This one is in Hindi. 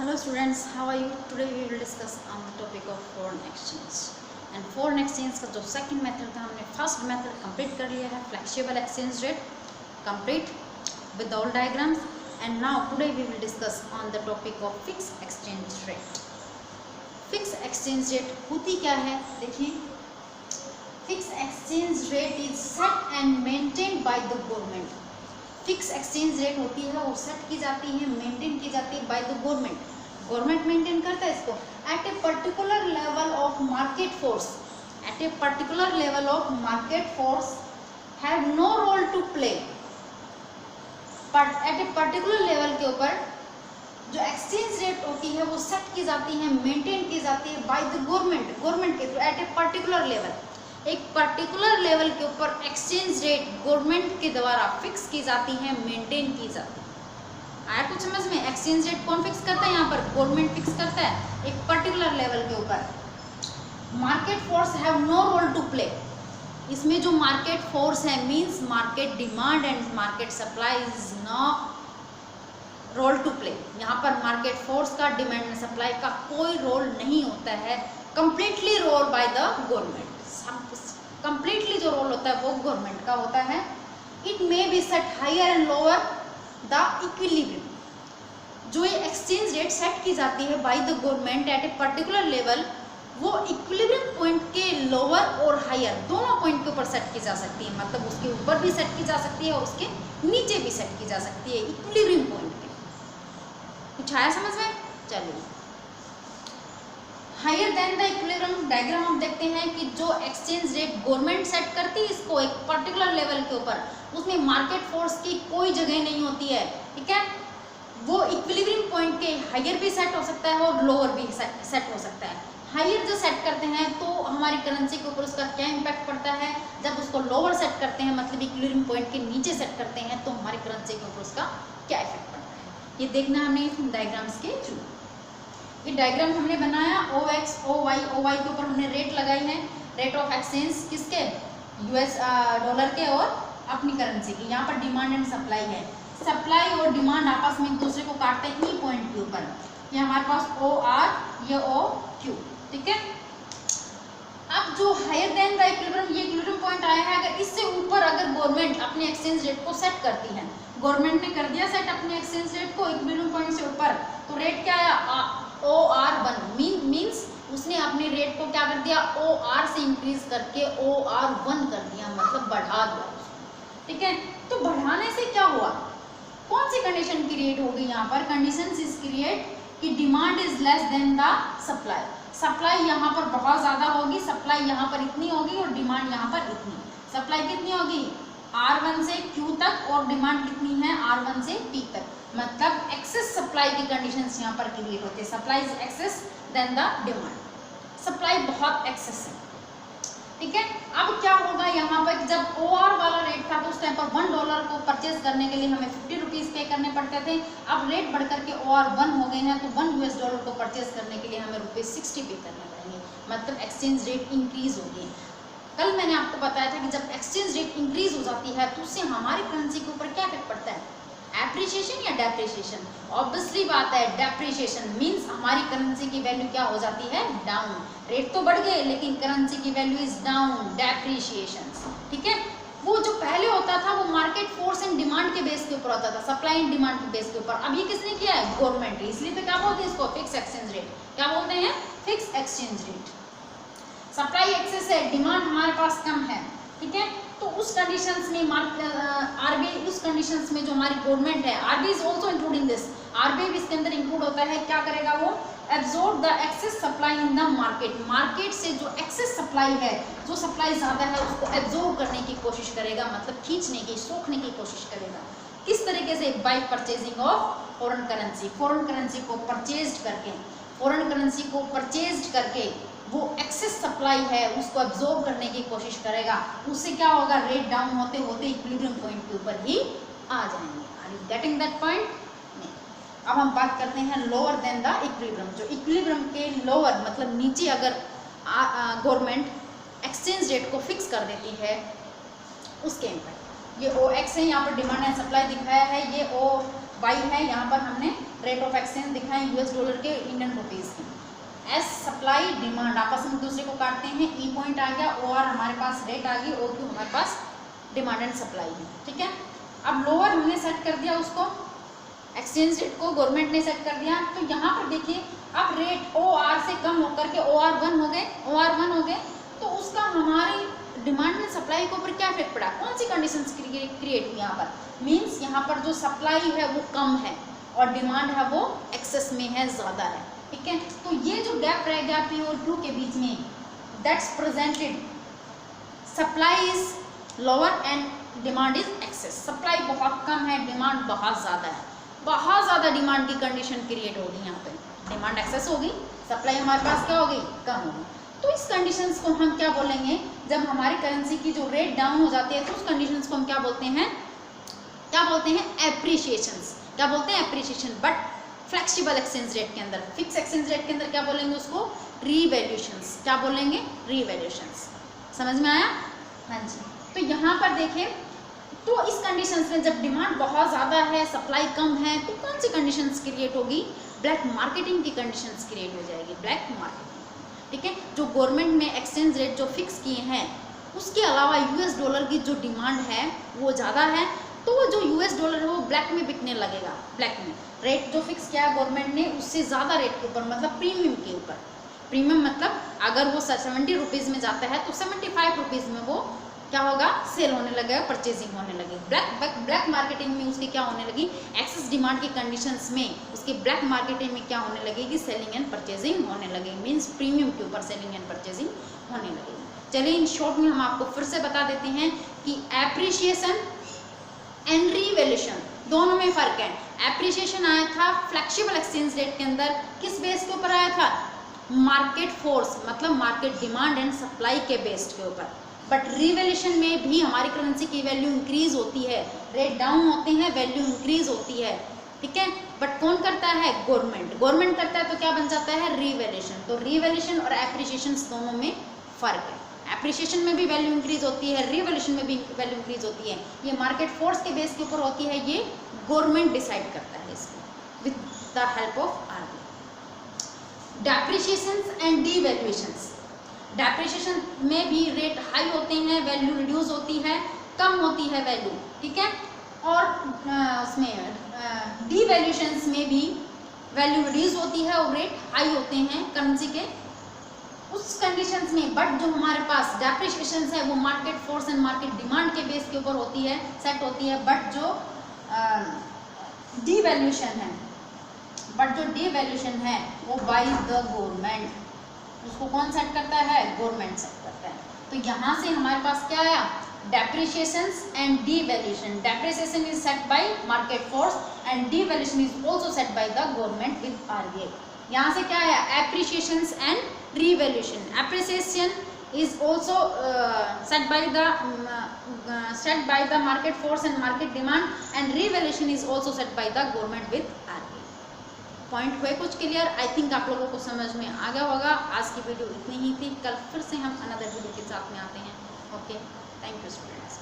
Hello students, how are you? Today we will discuss on the topic of foreign exchange. And foreign exchange का जो सेकंड मेथड था हमने फर्स्ट मेथड कंप्लीट कर लिया है, flexible exchange rate complete with all diagrams. And now today we will discuss on the topic of fix exchange rate. Fix exchange rate होती क्या है देखिए. Fix exchange rate is set and maintained by the government. Fix exchange rate होती है वो सेट की जाती है, मेंटेन की जाती है by the government. Government maintain करता है इसको at a particular level of market force. At a particular level of market force have no role to play. But at a particular level के ऊपर जो एक्सचेंज रेट होती है वो सेट की जाती है, मेंटेन की जाती है बाय द गवर्नमेंट. गवर्नमेंट के through at a particular level, एक पर्टिकुलर लेवल के ऊपर एक्सचेंज रेट गवर्नमेंट के द्वारा फिक्स की जाती है, मेंटेन की जाती है. आया कुछ समझ में? एक्सचेंज रेट कौन फिक्स करता है? यहाँ पर गवर्नमेंट फिक्स करता है एक पर्टिकुलर लेवल के ऊपर. Market force have no role to play. इसमें जो मार्केट फोर्स है means market demand and market supply is no role to play. यहाँ पर मार्केट फोर्स का, डिमांड एंड सप्लाई का कोई रोल नहीं होता है. Completely role by the government. Completely जो रोल होता है वो गवर्नमेंट का होता है. It may be set higher and lower the equilibrium. जो ये एक्सचेंज रेट सेट की जाती है by the government at a particular level, वो इक्विलिब्रियम पॉइंट के लोअर और हायर दोनों पॉइंट के ऊपर सेट की जा सकती है. मतलब उसके ऊपर भी सेट की जा सकती है और उसके नीचे भी सेट की जा सकती है इक्विलिब्रियम पॉइंट पे. कुछ आया समझ में? चलिए, higher than the equilibrium diagram हम देखते हैं कि जो एक्सचेंज रेट गवर्नमेंट सेट करती है इसको एक पर्टिकुलर लेवल के ऊपर, उसमें मार्केट फोर्स की कोई जगह नहीं होती है. ठीक है, वो इक्विलिब्रियम पॉइंट के हायर भी सेट हो सकता है और लोअर भी सेट हो सकता है. हायर जो सेट करते हैं तो हमारी करेंसी के ऊपर उसका क्या इम्पैक्ट पड़ता है. जब उसको लोअर सेट करते हैं मतलब इक्विलिब्रियम पॉइंट के नीचे सेट करते हैं तो हमारी करेंसी के ऊपर उसका क्या इफेक्ट पड़ता है, ये देखना हमने इस डायग्राम्स के थ्रू. ये डायग्राम हमने बनाया OX, OY के ऊपर हमने रेट लगाई है. रेट ऑफ एक्सचेंज किसके? US डॉलर के और अपनी करेंसी की. यहाँ पर डिमांड एंड सप्लाई है. सप्लाई और डिमांड आपस में एक दूसरे को काटते हैं ई पॉइंट के ऊपर. ये हमारे पास OR, ये OQ. ठीक है, अब जो हायर देन द इक्विलिब्रियम, ये इक्विलिब्रियम पॉइंट आया है, अगर इससे ऊपर अगर गवर्नमेंट अपने एक्सचेंज रेट को सेट करती है, गवर्नमेंट ने कर दिया सेट अपने एक्सचेंज रेट को इक्विलिब्रियम पॉइंट से ऊपर, तो रेट क्या आया? OR1 मीन्स उसने अपने रेट को क्या कर दिया? OR से इंक्रीज करके OR1 कर दिया, मतलब बढ़ा दिया. ठीक है, तो बढ़ाने से क्या हुआ? कौन सी कंडीशन क्रिएट हो गई यहाँ पर? कंडीशंस इज क्रिएट कि demand is less than the supply. Supply यहाँ पर बहुत ज़्यादा होगी, सप्लाई यहाँ पर इतनी होगी और डिमांड यहाँ पर इतनी. सप्लाई कितनी होगी? R1 से Q तक और डिमांड कितनी है? R1 से P तक. मतलब एक्सेस सप्लाई की कंडीशंस यहाँ पर क्रिएट होते हैं. Supply is excess than the demand. Supply बहुत एक्सेस है. ठीक है, अब क्या होगा यहाँ पर? जब OR वाला रेट था तो उस टाइम पर $1 को परचेज करने के लिए हमें 50 रुपीज़ पे करने पड़ते थे. अब रेट बढ़ करके OR1 हो गए हैं तो $1 को परचेज करने के लिए हमें ₹60 पे करने पड़ेंगे. मतलब एक्सचेंज रेट इंक्रीज हो गई. कल मैंने आपको बताया था कि जब एक्सचेंज रेट इंक्रीज हो जाती है तो उससे हमारी करेंसी के ऊपर क्या इफेक्ट पड़ता है? एप्रिसिएशन या डेप्रिसिएशन? ऑब्वियसली बात है डेप्रिसिएशन. मींस हमारी करेंसी की वैल्यू क्या हो जाती है? डाउन. रेट तो बढ़ गए लेकिन करेंसी की वैल्यू इज डाउन, डेप्रिसिएशन. ठीक है, वो जो पहले होता था वो मार्केट फोर्स एंड डिमांड के बेस के ऊपर होता था, सप्लाई एंड डिमांड के बेस के ऊपर. अब ये किसने किया है? गवर्नमेंट. इसलिए तो क्या बोलते हैं इसको? Fix exchange rate. क्या बोलते हैं? Fix exchange rate. Supply excess है, डिमांड हमारे पास कम है. ठीक है, तो उस कंडीशंस में RBI, उस कंडीशंस में जो हमारी गवर्नमेंट है, RBI is also including this. RBI भी इसके अंदर इंक्लूड होता है. क्या करेगा वो? Absorb the excess supply in the market. Market से जो एक्सेस सप्लाई है, जो सप्लाई ज़्यादा है उसको एब्जॉर्ब करने की कोशिश करेगा, मतलब खींचने की, सोखने की कोशिश करेगा. किस तरीके से? Bye purchasing of foreign currency. Foreign currency को परचेज करके, फॉरेन करेंसी को परचेज करके वो एक्सेस सप्लाई है उसको एब्जॉर्ब करने की कोशिश करेगा. उससे क्या होगा? रेट डाउन होते होते इक्विलिब्रियम पॉइंट के ऊपर ही आ जाएंगे. Are you getting that point? अब हम बात करते हैं लोअर देन द इक्विलिब्रियम. जो इक्विलिब्रियम के लोअर मतलब नीचे अगर गवर्नमेंट एक्सचेंज रेट को फिक्स कर देती है उसके इम्पैक्ट. ये OX है, यहाँ पर डिमांड एंड सप्लाई दिखाया है. ये OY है, यहाँ पर हमने रेट ऑफ एक्सचेंज दिखाएं यूएस डॉलर के इंडियन रुपीज़ की। एस सप्लाई डिमांड आपस में दूसरे को काटते हैं, ई पॉइंट आ गया, ओ आर हमारे पास रेट आ गई, ओ क्यू हमारे पास डिमांड एंड सप्लाई है, ठीक है। अब लोअर हमने सेट कर दिया उसको, एक्सचेंज रेट को गवर्नमेंट ने सेट कर दिया, तो यहाँ पर देखिए अब रेट ओ आर से कम होकर के ओ आर वन हो गए, तो उसका हमारी डिमांड एंड सप्लाई के ऊपर क्या इफेक्ट पड़ा, कौन सी कंडीशंस क्रिएट हुई यहाँ पर, मीन्स यहाँ पर जो सप्लाई है वो कम है और डिमांड है वो एक्सेस में है, ज़्यादा है, ठीक है। तो ये जो गैप रह गया पी और क्यू के बीच में, that's presented supply is lower and demand is excess. Supply बहुत कम है, डिमांड बहुत ज़्यादा है, बहुत ज़्यादा डिमांड की कंडीशन क्रिएट होगी यहाँ पे, डिमांड एक्सेस होगी, सप्लाई हमारे पास क्या होगी, कम होगी। तो इस कंडीशंस को हम क्या बोलेंगे, जब हमारी करेंसी की जो रेट डाउन हो जाती है तो उस कंडीशंस को हम क्या बोलते हैं, एप्रिशिएशंस, क्या बोलते हैं, appreciation. But flexible exchange rate के अंदर, फिक्स एक्सचेंज रेट के अंदर क्या बोलेंगे उसको, रीवैल्यूएशंस, क्या बोलेंगे, रीवैल्यूएशंस। समझ में आया, हाँ जी। तो यहाँ पर देखें, तो इस कंडीशंस में जब डिमांड बहुत ज़्यादा है, सप्लाई कम है, तो कौन सी कंडीशंस क्रिएट होगी, ब्लैक मार्केटिंग की कंडीशंस क्रिएट हो जाएगी, ब्लैक मार्केटिंग, ठीक है। जो गवर्नमेंट ने एक्सचेंज रेट जो फिक्स किए हैं, उसके अलावा यूएस डॉलर की जो डिमांड है वो ज़्यादा है, तो वो जो यूएस डॉलर है वो ब्लैक में बिकने लगेगा, ब्लैक में। रेट जो फिक्स किया है गवर्नमेंट ने उससे ज़्यादा रेट के ऊपर, मतलब प्रीमियम के ऊपर, प्रीमियम मतलब अगर वो 70 रुपीज़ में जाता है तो 75 रुपीज़ में वो क्या होगा, सेल होने लगेगा, परचेजिंग होने लगेगी। ब्लैक मार्केटिंग में उसकी क्या होने लगी, एक्सेस डिमांड की कंडीशंस में उसकी ब्लैक मार्केटिंग में क्या होने लगेगी, सेलिंग एंड परचेजिंग होने लगेगी, मीन्स प्रीमियम के ऊपर सेलिंग एंड परचेजिंग होने लगेगी। चलिए इन शॉर्ट में हम आपको फिर से बता देते हैं कि एप्रिशिएशन एंड रीवैल्यूएशन दोनों में फ़र्क है। एप्रिशिएशन आया था फ्लेक्सिबल एक्सचेंज रेट के अंदर, किस बेस के ऊपर आया था, मार्केट फोर्स, मतलब मार्केट डिमांड एंड सप्लाई के बेस्ड के ऊपर। बट रिवैल्यूएशन में भी हमारी करेंसी की वैल्यू इंक्रीज होती है, रेट डाउन होते हैं, वैल्यू इंक्रीज होती है, ठीक है। बट कौन करता है, गवर्नमेंट करता है, तो क्या बन जाता है, रिवैल्यूएशन। तो रिवैल्यूएशन और एप्रिशिएशन दोनों में फ़र्क है। एप्रिशिएशन में भी वैल्यू इंक्रीज होती है, रिवैल्यूएशन में भी वैल्यू इंक्रीज होती है। ये मार्केट फोर्स के बेस के ऊपर होती है, ये गवर्नमेंट डिसाइड करता है इसको with the help of RBI. Depreciations and devaluations, depreciation में भी रेट हाई होते हैं, वैल्यू रिड्यूस होती है, कम होती है वैल्यू, ठीक है। और उसमें डीवैल्यूएशंस में भी वैल्यू रिड्यूस होती है और रेट हाई होते हैं करेंसी के उस कंडीशंस में। बट जो हमारे पास डेप्रिशिएशंस है वो market force and market demand के बेस के ऊपर होती है, सेट होती है। बट जो डीवैल्यूएशन है वो बाय द गवर्नमेंट, उसको कौन सेट करता है, गवर्नमेंट सेट करता है। तो यहाँ से हमारे पास क्या आया, depreciations and devaluation. Depreciation is set by market force and devaluation is also set by the government with RBI. यहाँ से क्या आया, appreciations and revaluation. Appreciation is also set by the market force and market demand, and revaluation is also set by the government with RBI. Point हुए कुछ क्लियर? आई थिंक आप लोगों को समझ में आ गया होगा। आज की वीडियो इतनी ही थी, कल फिर से हम अनदर वीडियो के साथ में आते हैं। Okay, thank you students.